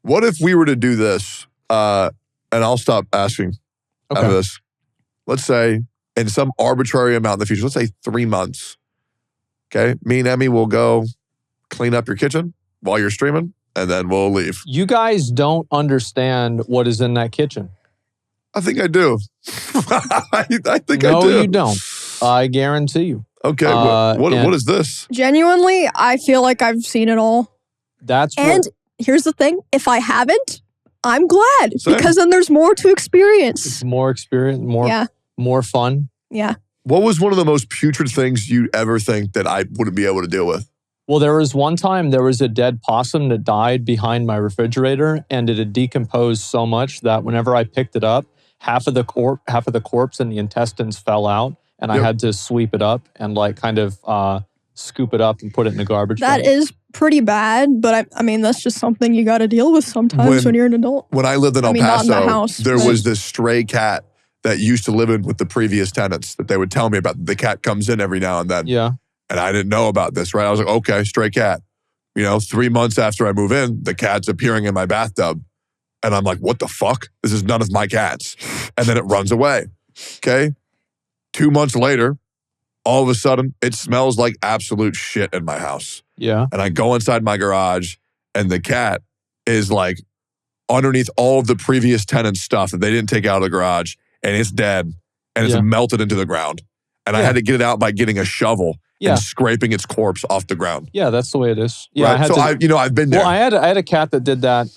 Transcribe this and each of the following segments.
What if we were to do this, and I'll stop asking after this. Let's say in some arbitrary amount in the future, let's say 3 months. Okay, me and Emmy will go clean up your kitchen while you're streaming, and then we'll leave. You guys don't understand what is in that kitchen. I think I do. I think I do. No, you don't. I guarantee you. Okay, what is this? Genuinely, I feel like I've seen it all. Here's the thing. If I haven't, I'm glad. Same. Because then there's more to experience. It's more experience, more fun. Yeah. What was one of the most putrid things you'd ever think that I wouldn't be able to deal with? Well, there was one time there was a dead possum that died behind my refrigerator, and it had decomposed so much that whenever I picked it up, half of the corpse and the intestines fell out, and I had to sweep it up and like kind of scoop it up and put it in the garbage. That is pretty bad, but I mean, that's just something you got to deal with sometimes when you're an adult. When I lived in El Paso, not in the house, there was this stray cat that used to live in with the previous tenants that they would tell me about. The cat comes in every now and then. Yeah. And I didn't know about this, right? I was like, okay, stray cat. 3 months after I move in, the cat's appearing in my bathtub. And I'm like, what the fuck? This is none of my cats. And then it runs away. Okay. 2 months later, all of a sudden, it smells like absolute shit in my house. Yeah. And I go inside my garage, and the cat is like underneath all of the previous tenants' stuff that they didn't take out of the garage, and it's dead, and it's melted into the ground. And I had to get it out by getting a shovel and scraping its corpse off the ground. Yeah, that's the way it is. Yeah, right? I've been there. Well, I had a cat that did that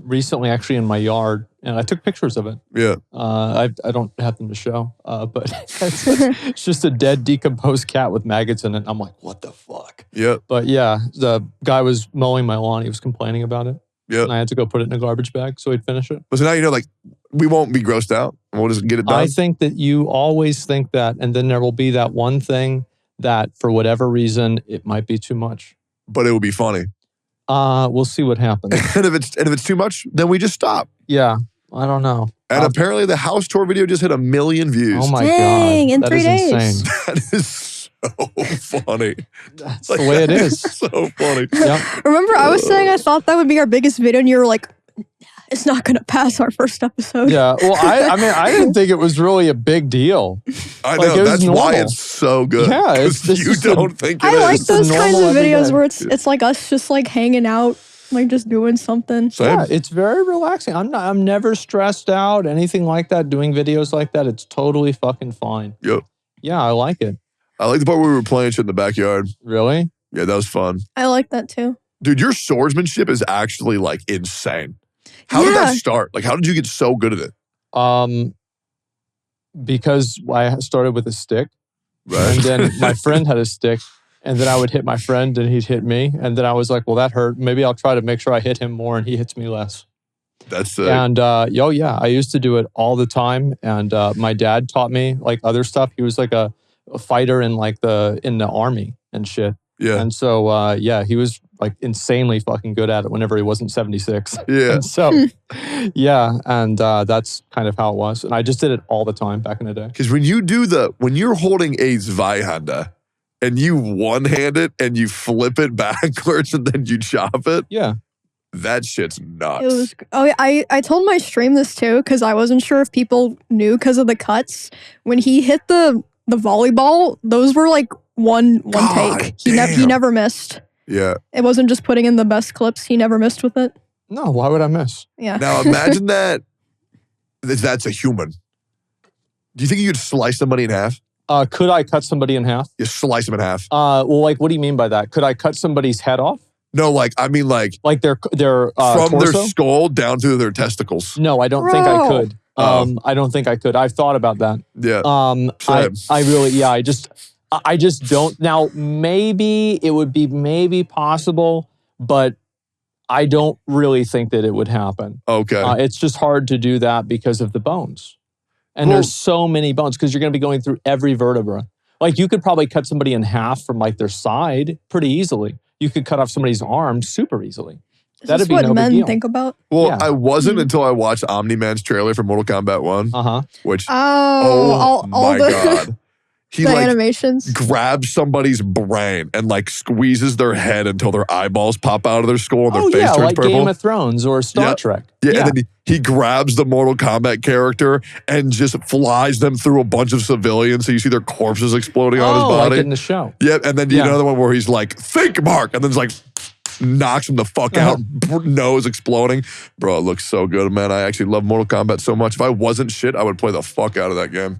recently, actually, in my yard, and I took pictures of it. Yeah. I don't have them to show, but it's just a dead, decomposed cat with maggots in it. I'm like, what the fuck? Yeah. But yeah, the guy was mowing my lawn. He was complaining about it. Yeah. And I had to go put it in a garbage bag so he'd finish it. But so now we won't be grossed out. We'll just get it done. I think that you always think that, and then there will be that one thing that, for whatever reason, it might be too much. But it will be funny. We'll see what happens. and if it's too much, then we just stop. Yeah, I don't know. And apparently the house tour video just hit 1 million views. Oh my Dang, God. in That 3 is days. insane. That is so funny. That's the way it is. So funny. Yep. Remember, I was saying I thought that would be our biggest video, and you were like, it's not going to pass our first episode. Yeah, well, I mean, I didn't think it was really a big deal. I know, that's why it's so good. Yeah, it's you don't think it is. I like those kinds of videos everyday. where it's like us just like hanging out, like just doing something. Same. Yeah, it's very relaxing. I'm never stressed out, anything like that. Doing videos like that, it's totally fucking fine. Yep. Yeah, I like it. I like the part where we were playing shit in the backyard. Really? Yeah, that was fun. I like that too. Dude, your swordsmanship is actually like insane. How did that start? Like, how did you get so good at it? Because I started with a stick, Right. and then my friend had a stick, and then I would hit my friend, and he'd hit me, and then I was like, well, that hurt. Maybe I'll try to make sure I hit him more, and he hits me less. That's sick. And I used to do it all the time, and my dad taught me like other stuff. He was like a fighter in the army and shit. Yeah. And so, he was like insanely fucking good at it whenever he wasn't 76. Yeah. And so, and that's kind of how it was. And I just did it all the time back in the day. Because when you're holding a Zweihänder and you one-hand it and you flip it backwards and then you chop it, that shit's nuts. It was. Oh, I told my stream this too because I wasn't sure if people knew because of the cuts. When he hit the volleyball, those were like one take. He never missed. Yeah. It wasn't just putting in the best clips. He never missed with it. No, why would I miss? Yeah. Now imagine that's a human. Do you think you could slice somebody in half? Could I cut somebody in half? You slice them in half. Well, like, what do you mean by that? Could I cut somebody's head off? No, I mean their from torso? Their skull down to their testicles. No, I don't think I could. I don't think I could. I've thought about that. Yeah. I just don't. Now, maybe it would be possible, but I don't really think that it would happen. Okay. It's just hard to do that because of the bones. And there's so many bones because you're going to be going through every vertebra. Like, you could probably cut somebody in half from like their side pretty easily. You could cut off somebody's arm super easily. That'd be no big deal. What men think about? Well, I wasn't until I watched Omni-Man's trailer for Mortal Kombat 1. Uh-huh. Which, my God. He The like animations. grabs somebody's brain and like squeezes their head until their eyeballs pop out of their skull and their Oh face yeah, turns like purple. Game of Thrones or Star Trek. Yeah, and then he grabs the Mortal Kombat character and just flies them through a bunch of civilians. So you see their corpses exploding on his body. Like in the show. Yeah, and then you know the one where he's like, think, Mark, and then it's like, knocks him the fuck out, nose exploding. Bro, it looks so good, man. I actually love Mortal Kombat so much. If I wasn't shit, I would play the fuck out of that game.